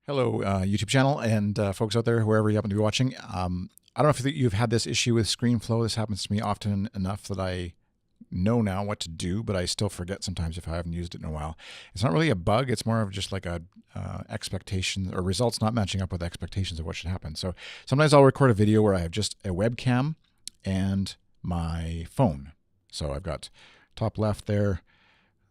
Hello, YouTube channel and folks out there, wherever you happen to be watching. I don't know if you've had this issue with Screenflow. This happens to me often enough that I know now what to do, but I still forget sometimes if I haven't used it in a while. It's not really a bug. It's more of just like a expectation or results not matching up with expectations of what should happen. So sometimes I'll record a video where I have just a webcam and my phone. So I've got top left there.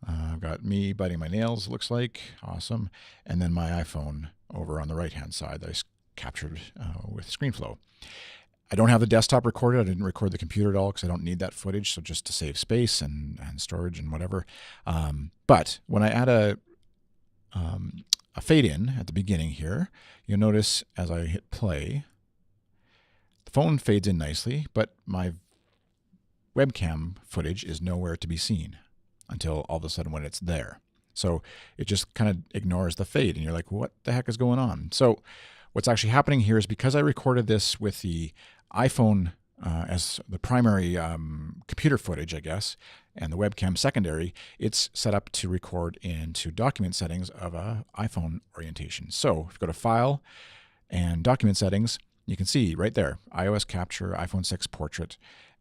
I've got me biting my nails, looks like. Awesome. And then my iPhone over on the right-hand side that I captured with Screenflow. I don't have the desktop recorded. I didn't record the computer at all because I don't need that footage, so just to save space and storage and whatever. But when I add a fade in at the beginning here, you'll notice as I hit play, the phone fades in nicely, but my webcam footage is nowhere to be seen until all of a sudden when it's there. So it just kind of ignores the fade and you're like, what the heck is going on? So what's actually happening here is because I recorded this with the iPhone as the primary computer footage, I guess, and the webcam secondary, it's set up to record into document settings of a iPhone orientation. So if you go to File and Document Settings, you can see right there, iOS Capture, iPhone 6 Portrait,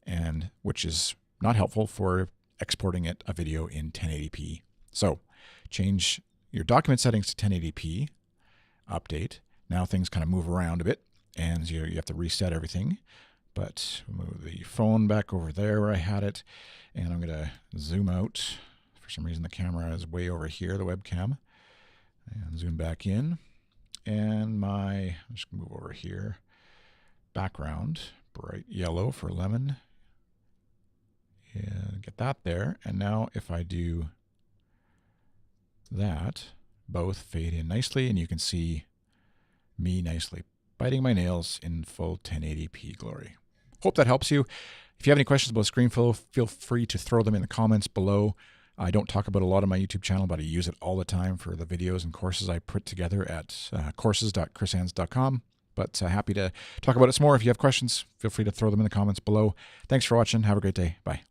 and which is not helpful for exporting a video in 1080p. So change your document settings to 1080p, update. Now things kind of move around a bit and you have to reset everything. But move the phone back over there where I had it. And I'm going to zoom out. For some reason the camera is way over here, the webcam. And zoom back in. And I'm just going to move over here. Background, bright yellow for lemon. And get that there. And now if I do that, both fade in nicely and you can see me nicely biting my nails in full 1080p glory. Hope that helps you. If you have any questions about Screenflow, feel free to throw them in the comments below. I don't talk about a lot on my YouTube channel, but I use it all the time for the videos and courses I put together at courses.chrishans.com. But happy to talk about it some more. If you have questions, feel free to throw them in the comments below. Thanks for watching. Have a great day. Bye.